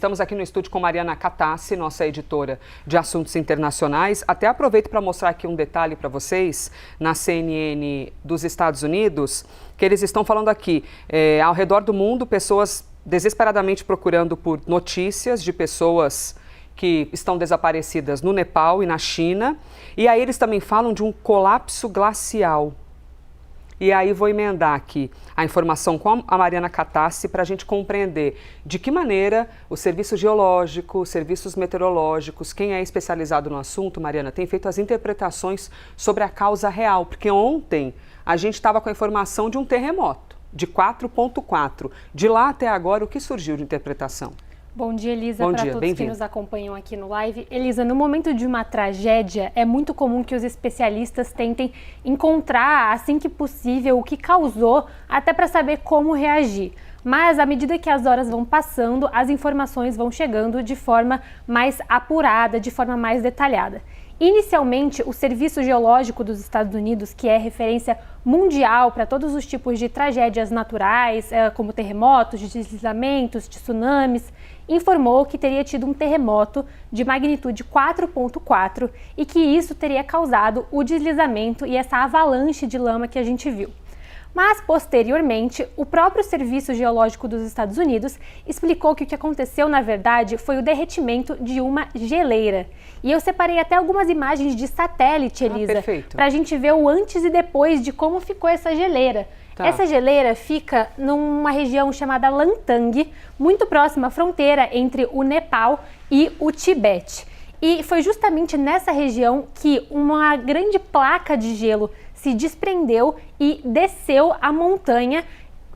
Estamos aqui no estúdio com Mariana Catassi, nossa editora de assuntos internacionais. Até aproveito para mostrar aqui um detalhe para vocês, na CNN dos Estados Unidos, que eles estão falando aqui, ao redor do mundo, pessoas desesperadamente procurando por notícias de pessoas que estão desaparecidas no Nepal e na China. E aí eles também falam de um colapso glacial. E aí vou emendar aqui a informação com a Mariana Catassi para a gente compreender de que maneira o serviço geológico, os serviços meteorológicos, quem é especializado no assunto, Mariana, tem feito as interpretações sobre a causa real. Porque ontem a gente estava com a informação de um terremoto de 4,4. De lá até agora, o que surgiu de interpretação? Bom dia, Elisa, para todos que nos acompanham aqui no live. Elisa, no momento de uma tragédia, é muito comum que os especialistas tentem encontrar, assim que possível, o que causou, até para saber como reagir. Mas, à medida que as horas vão passando, as informações vão chegando de forma mais apurada, de forma mais detalhada. Inicialmente, o Serviço Geológico dos Estados Unidos, que é referência mundial para todos os tipos de tragédias naturais, como terremotos, deslizamentos, tsunamis, informou que teria tido um terremoto de magnitude 4,4 e que isso teria causado o deslizamento e essa avalanche de lama que a gente viu. Mas, posteriormente, o próprio Serviço Geológico dos Estados Unidos explicou que o que aconteceu, na verdade, foi o derretimento de uma geleira. E eu separei até algumas imagens de satélite, Elisa, para a gente ver o antes e depois de como ficou essa geleira. Tá. Essa geleira fica numa região chamada Langtang, muito próxima à fronteira entre o Nepal e o Tibete. E foi justamente nessa região que uma grande placa de gelo se desprendeu e desceu a montanha.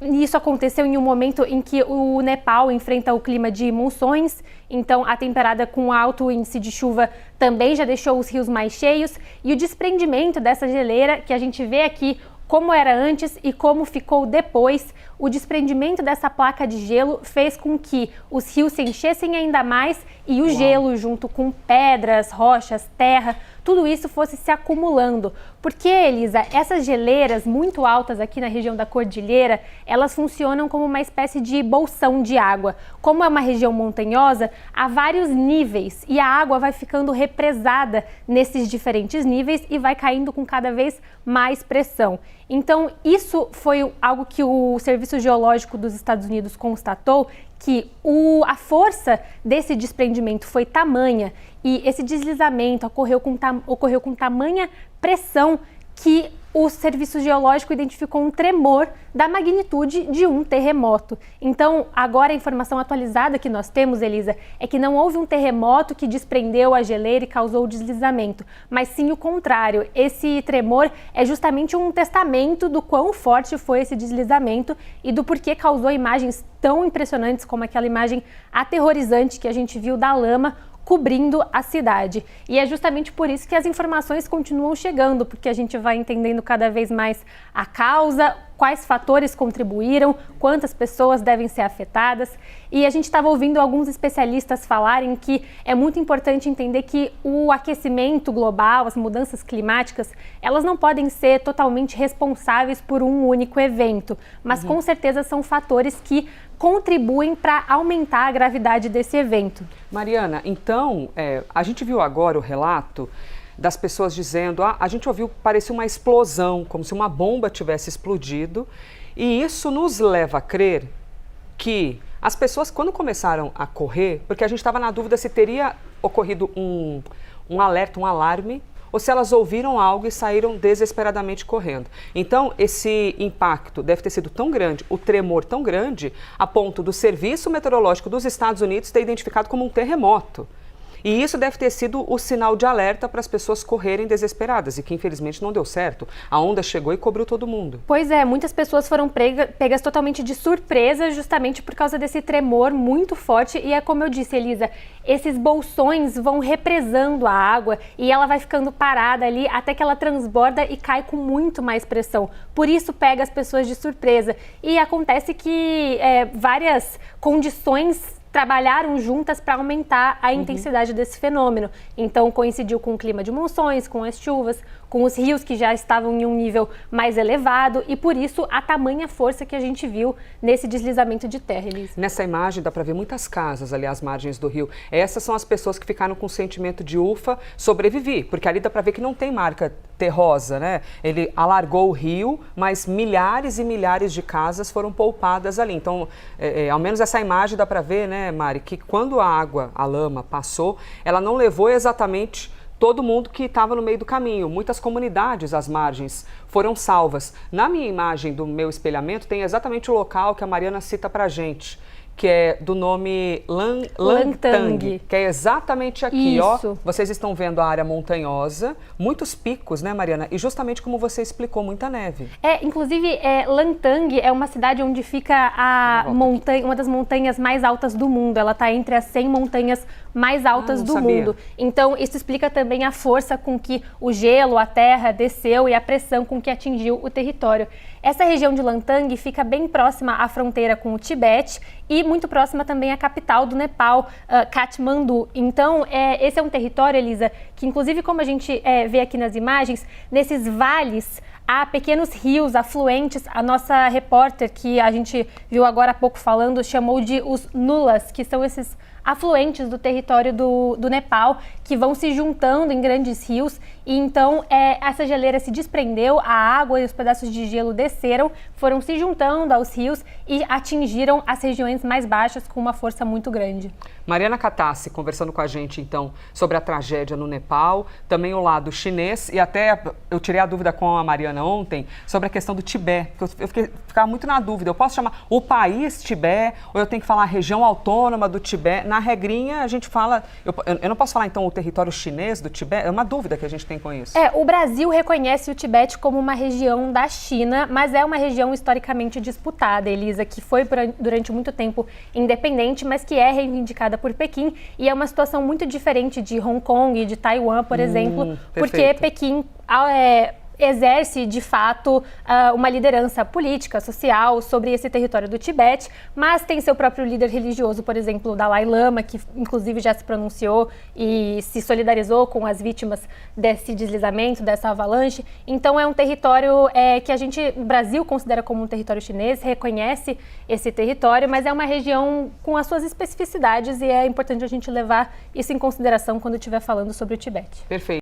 Isso aconteceu em um momento em que o Nepal enfrenta o clima de monções, então a temperada com alto índice de chuva também já deixou os rios mais cheios, e o desprendimento dessa geleira, que a gente vê aqui como era antes e como ficou depois, o desprendimento dessa placa de gelo fez com que os rios se enchessem ainda mais e o gelo, junto com pedras, rochas, terra, tudo isso fosse se acumulando. Porque, Elisa, essas geleiras muito altas aqui na região da Cordilheira, elas funcionam como uma espécie de bolsão de água. Como é uma região montanhosa, há vários níveis e a água vai ficando represada nesses diferentes níveis e vai caindo com cada vez mais pressão. Então, isso foi algo que o Serviço Geológico dos Estados Unidos constatou, que a força desse desprendimento foi tamanha e esse deslizamento ocorreu com tamanha pressão que o Serviço Geológico identificou um tremor da magnitude de um terremoto. Então, agora a informação atualizada que nós temos, Elisa, é que não houve um terremoto que desprendeu a geleira e causou o deslizamento, mas sim o contrário. Esse tremor é justamente um testamento do quão forte foi esse deslizamento e do porquê causou imagens tão impressionantes como aquela imagem aterrorizante que a gente viu da lama cobrindo a cidade. E é justamente por isso que as informações continuam chegando, porque a gente vai entendendo cada vez mais a causa, quais fatores contribuíram, quantas pessoas devem ser afetadas. E a gente estava ouvindo alguns especialistas falarem que é muito importante entender que o aquecimento global, as mudanças climáticas, elas não podem ser totalmente responsáveis por um único evento, mas com certeza são fatores que contribuem para aumentar a gravidade desse evento. Mariana, então, a gente viu agora o relato das pessoas dizendo, a gente ouviu, parecia uma explosão, como se uma bomba tivesse explodido, e isso nos leva a crer que as pessoas, quando começaram a correr, porque a gente estava na dúvida se teria ocorrido um alerta, um alarme, ou se elas ouviram algo e saíram desesperadamente correndo. Então, esse impacto deve ter sido tão grande, o tremor tão grande, a ponto do Serviço Meteorológico dos Estados Unidos ter identificado como um terremoto. E isso deve ter sido o sinal de alerta para as pessoas correrem desesperadas, e que infelizmente não deu certo. A onda chegou e cobriu todo mundo. Pois é, muitas pessoas foram pegas totalmente de surpresa justamente por causa desse tremor muito forte. E é como eu disse, Elisa, esses bolsões vão represando a água e ela vai ficando parada ali até que ela transborda e cai com muito mais pressão. Por isso pega as pessoas de surpresa. E acontece que várias condições trabalharam juntas para aumentar a intensidade desse fenômeno. Então, coincidiu com o clima de monções, com as chuvas, com os rios que já estavam em um nível mais elevado e, por isso, a tamanha força que a gente viu nesse deslizamento de terra, Elisa. Nessa imagem dá para ver muitas casas ali às margens do rio. Essas são as pessoas que ficaram com o sentimento de ufa, sobrevivi, porque ali dá para ver que não tem marca terrosa, né? Ele alargou o rio, mas milhares e milhares de casas foram poupadas ali. Então, ao menos essa imagem dá para ver, né, Mari, que quando a água, a lama passou, ela não levou exatamente todo mundo que estava no meio do caminho. Muitas comunidades às margens foram salvas. Na minha imagem do meu espelhamento tem exatamente o local que a Mariana cita para a gente, que é do nome Langtang, que é exatamente aqui, Isso. ó. Vocês estão vendo a área montanhosa, muitos picos, né, Mariana? E justamente como você explicou, muita neve. Inclusive, Langtang é uma cidade onde fica uma das montanhas mais altas do mundo. Ela está entre as 100 montanhas mais altas do mundo. Então, isso explica também a força com que o gelo, a terra desceu e a pressão com que atingiu o território. Essa região de Langtang fica bem próxima à fronteira com o Tibete e muito próxima também à capital do Nepal, Katmandu. Então, esse é um território, Elisa, que inclusive como a gente vê aqui nas imagens, nesses vales há pequenos rios, afluentes. A nossa repórter, que a gente viu agora há pouco falando, chamou de os nulas, que são esses afluentes do território do Nepal, que vão se juntando em grandes rios. E então essa geleira se desprendeu, a água e os pedaços de gelo desceram, foram se juntando aos rios e atingiram as regiões mais baixas com uma força muito grande. Mariana Katassi conversando com a gente, então, sobre a tragédia no Nepal, também o lado chinês, e até eu tirei a dúvida com a Mariana ontem sobre a questão do Tibete, porque eu ficava muito na dúvida, eu posso chamar o país Tibete ou eu tenho que falar a região autônoma do Tibete? Na regrinha a gente fala, eu não posso falar então o território chinês do Tibete? É uma dúvida que a gente tem com isso. O Brasil reconhece o Tibete como uma região da China, mas é uma região historicamente disputada, Elisa, que foi durante muito tempo independente, mas que é reivindicada por Pequim, e é uma situação muito diferente de Hong Kong e de Taiwan, por exemplo, porque Pequim exerce, de fato, uma liderança política, social sobre esse território do Tibete, mas tem seu próprio líder religioso, por exemplo, o Dalai Lama, que inclusive já se pronunciou e se solidarizou com as vítimas desse deslizamento, dessa avalanche. Então é um território que o Brasil considera como um território chinês, reconhece esse território, mas é uma região com as suas especificidades e é importante a gente levar isso em consideração quando estiver falando sobre o Tibete. Perfeito.